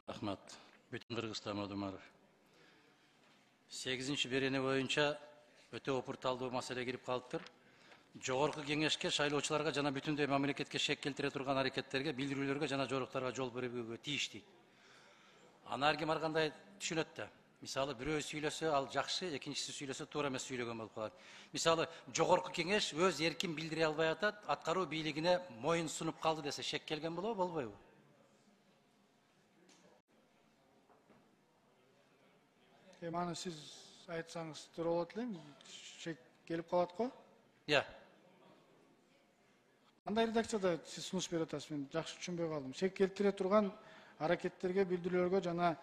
Рахмат. Bütün Kırgızstan Odumarov. 8. берене боюнча өтө опурталдуу маселе кирип калыптыр. Жогорку кеңешке шайлоочуларга жана бүтүндөй мамлекетке шек келтире турган аракеттерге, билдирүүлөргө жана жоруктарга жол берүүгө тийиш дейт. Аны ар ким ар кандай түшүнөт да. Мисалы бирөө сүйлөсө ал жакшы, экинчиси сүйлөсө туура эмес сүйлөгөн болуп калат. Мисалы жогорку кеңеш өз эркин билдире албай атат, аткаруу бийлигине моюн сунуп калды десе шек келген болобу, болбойбу? Аны сиз айтсаңыз туура болот элем. Шек келип калат го. Я. Кандай редакцияда сиз сунуш берип атасыз? Мен жакшы түшүнбөй калдым. Шек келтире турган аракеттерге, билдирүүлөргө жана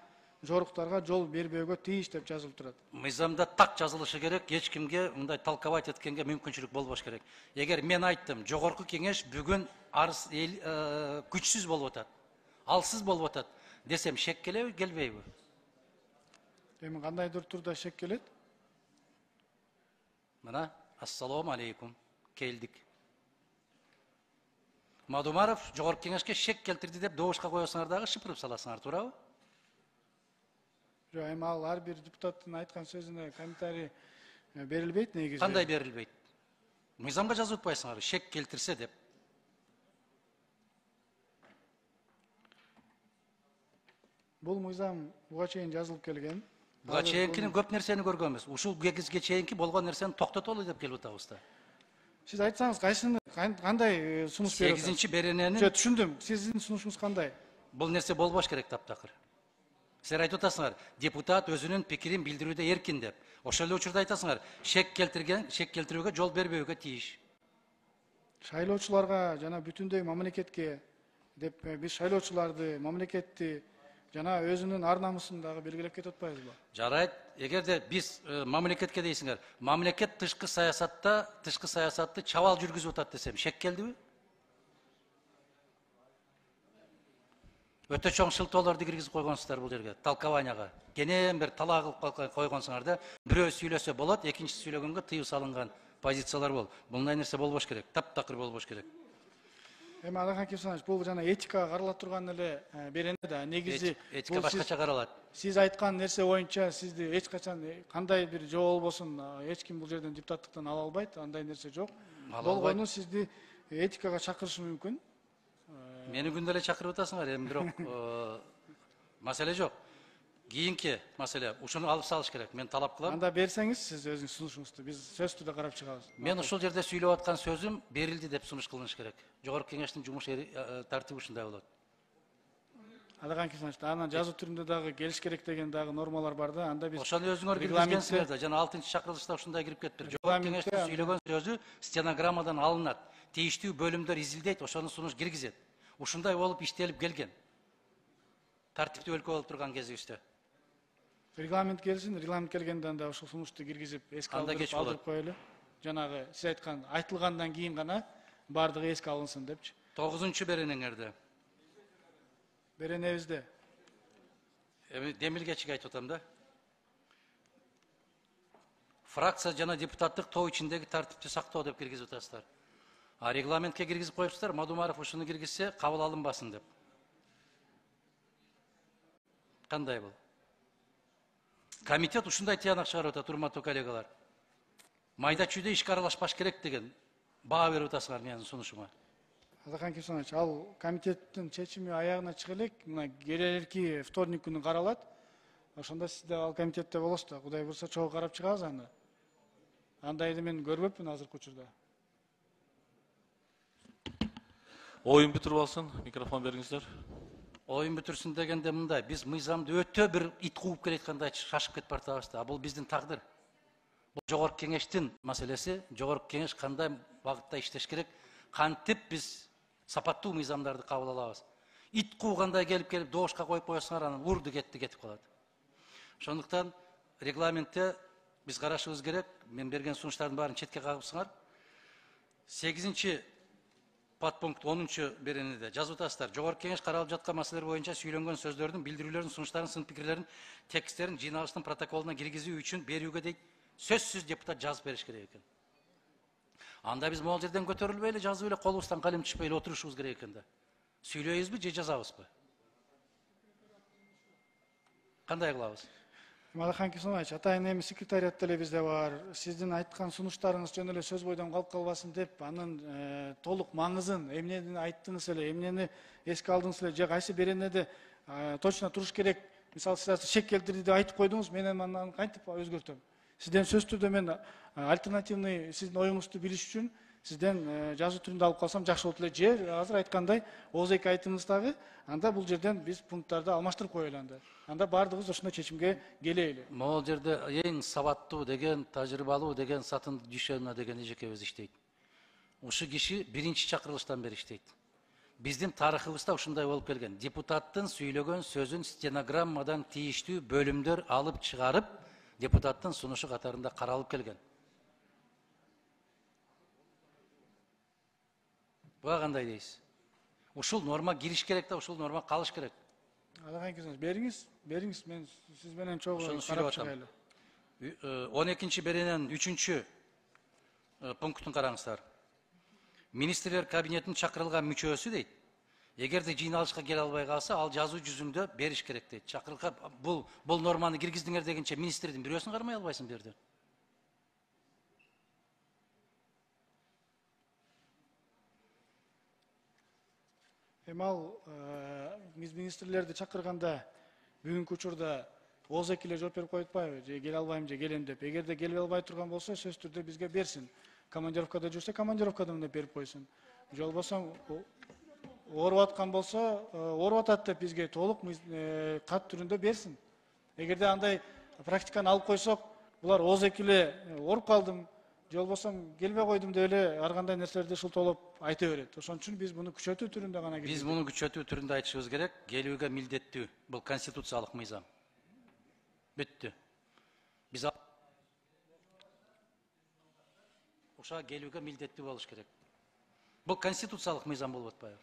жоруктарга жол бербөөгө тийиш деп жазылып турат. Мыйзамда так жазылышы керек, эч кимге мындай талкабать эткенге мүмкүнчүлүк болбош керек. Эгер мен айттым, жогорку кеңеш бүгүн арыз күчсүз болуп атат, алсыз болуп атат десем, шек келеби, келбейби? Эми кандайдыр турда шек келет? Мына, ассалому алейкум, келдик. Мадумаров жогорку кеңешке шек келтирди деп добушка коесуңар дагы шыпырып саласыңар, туурабы? Жок, эми ал ар бир депутаттын айткан сөзүнө комментарий берилбейт негизи. Кандай берилбейт? Мыйзамга жазып атпайсыңар, шек келтирсе деп. Бул мыйзам буга чейин жазылып келген. Буга чейинкинин көп нерсени көргөнбүз. Ушул кезге чейинки болгон нерсени токтотолу деп келип атабыз да. Сиз айтсаңыз кайсыны кандай сунуш берип атасыз? 8. берененин Жок, түшүндүм. Сиздин сунушуңуз кандай? Бул нерсе болбош керек таптакыр. Силер айтып атасыңар, депутат өзүнүн пикирин билдирүүдө эркин деп. Ошол эле учурда айтасыңар, шек келтирүүгө жол бербөөгө тийиш. Шайлоочуларга жана бүтүндөй мамлекетке деп биз шайлоочуларды, мамлекетти жана өзүнүн ар намысын дагы белгилеп кетип атпайбызбы? Жарайт, эгерде биз мамлекетке дейсиңер, мамлекет тышкы саясатты чабал жүргүзүп атат десем, шек келдиби? Өтө чоң шылтоолорду киргизип койгонсуздар бул жерге, талкабанияга. Кенен бир талаа кылып койгонсуңар да, бирөө сүйлөсө болот, экинчиси сүйлөгөнгө тыюу салынган позициялар бол. Мындай нерсе болбош керек, таптакыр болбош керек. Эми Алахан Кесанович, бул жана этикага карала турган эле берене да. Негизи этика башкача каралат. Сиз айткан нерсе боюнча сизди эч качан кандай бир жоо болбосун эч ким бул жерден депутаттыктан ала албайт, андай нерсе жок. Болгону сизди этикага чакырышы мүмкүн. Мени күндө эле чакырып атасыңар, эми бирок маселе жок. Кийинки маселе, ушуну алып салыш керек. Мен талап кылам. Анда берсеңиз сиз өзүңүз сунушуңузду, биз сөздү да карап чыгабыз. Мен ушул жерде сүйлөп аткан сөзүм берилди деп сунуш кылыныш керек. Жогорку кеңештин жумуш тартиби ушундай болот. Алахан Кесанович, анан жазуу түрүндө дагы келиш керек деген дагы нормалар бар да. Анда биз ошону өзүңөр киргизгенсиңер да, жана 6-чакырылышта ушундай кирип кетиптир. Жогорку кеңештин сүйлөгөн сөзү стенограммадан алынат. Тийиштүү бөлүмдөр изилдейт, ошону сунуш киргизет. Ушундай болуп иштелип келген. Тартиптүү өлкө болуп турган кезибизде. Регламент келсин, регламент келгенде анда ошол сунушту киргизип, эске алдырып коелу. Жанагы сиз айткан айтылгандан кийин гана бардыгы эске алынсын депчи. 9 беренеңерде. Беренебизде. Эми демилгечиге айтып атам да. Фракция жана депутаттык топ ичиндеги тартипти сактоо деп киргизип атасыздар. А регламентке киргизип коюпсуздар, Мадумаров ушуну киргизсе кабыл алынбасын деп. Кандай бул? Комитет ушундай тыянак чыгарып атат, урматтуу коллегалар. Майда чүйдө ишке аралашпаш керек деген баа берип атасыңар менин сунушума. Алахан Кесанович, ал комитеттин чечими аягына чыга элек, мына келерки вторник күнү каралат. Ошондо сиз да ал комитетте болосуз да. Кудай бурса чогуу карап чыгабыз аны. Андайды мен көрбөпмүн азыркы учурда. Оюн бүтүрүп алсын, микрофон бериңиздер. Оюн бүтүрсүн дегенде мындай, биз мыйзамды өтө бир ит кууп келаткандай шашып кетип бартабыз да. Бул биздин тагдыр. Бул жогорку кеңештин маселеси, жогорку кеңеш кандай багытта иштеш керек, кантип биз сапаттуу мыйзамдарды кабыл алабыз. Ит куугандай келип добушка коюп коесуңар, анан урду кетип калат. Ошондуктан регламентте биз карашыбыз керек. Мен берген сунуштардын баарын четке кагыпсыңар. 8 подпункт 10 беренеде жазып атасыздар. Жогорку кеңеш каралып жаткан маселелер боюнча сүйлөнгөн сөздөрдүн, билдирүүлөрдүн, сунуштардын, сын пикирлердин, тексттерин жыйналыштын протоколуна киргизүү үчүн берүүгө дейт сөзсүз депутат жазып бериш керек экен. Анда биз могул жерден көтөрүлбөй эле жазып эле колубуздан калем түшпөй эле отурушубуз керек экен да. Сүйлөйбүзбү же жазабызбы? Кандай кылабыз? Алихан Кесонович, атайын эми секретариат деле бизде бар. Сиздин айткан сунуштарыңыз жөн эле сөз бойдон калып калбасын деп, анын толук маңызын, эмнени айттыңыз эле, эмнени эске алдыңыз эле, же кайсы беренеде точно туруш керек. Мисалы, сиз шек келтирди деп айтып койдуңуз, мен эми анан кантип өзгөртөм? Сизден сөз түрдө мен альтернативный сиздин оюңузду билиш үчүн сизден жазуу түрүндө алып калсам жакшы болот эле. Же азыр айткандай ооз эки айтыңыздагы, анда бул жерден биз пункттарды алмаштырып коелу анда. Анда баардыгыбыз ошондой чечимге келели. Могул жерде эң сабаттуу деген, тажрыйбалуу деген Сатын Дүйшөнүнө деген эжекебиз иштейт. Ушу киши биринчи чакырылыштан бери иштейт. Биздин тарыхыбызда ушундай болуп келген. Депутаттын сүйлөгөн сөзүн стенограммадан тийиштүү бөлүмдөр алып чыгарып, депутаттын сунушу катарында каралып келген. Буга кандай дейсиз? Ушул норма кириш керек да, ушул норма калыш керек. Алихан Кесонович, бериңиз, мен сиз менен чогуу Ошону карап сүйлөп чыгайлы. 12 берененин 3 пунктун караңыздар. Министрлер кабинетинин чакырылган мүчөсү дейт. Эгерде жыйналышка келе албай калса, ал жазуу жүзүндө бериш керек дейт. Чакырылга бул норманы киргиздиңер дегенче министрдин бирөөсүн кармай албайсың бу жерде. Эми ал биз министрлерди чакырганда бүгүнкү учурда ооз эки эле жооп берип коюп атпайбы? Же келе албайм, же келем деп. Эгерде келе албай турган болсо, сөзсүз түрдө бизге берсин. Командировкада жүрсө, командировкадан деп берип койсун. Же болбосо ооруп аткан болсо, ооруп атат деп бизге толук кат түрүндө берсин. Эгерде андай практиканы алып койсок, булар ооз эки эле ооруп калдым, же болбосо келбей койдум деп эле ар кандай нерселерди шылтоолоп айта берет. Ошон үчүн биз муну күчөтүү түрүндө гана Биз муну күчөтүү түрүндө айтышыбыз керек. Келүүгө милдеттүү. Бул конституциялык мыйзам. Бүттү. Биз ошо келүүгө милдеттүү болуш керек. Бул конституциялык мыйзам болуп атпайбы?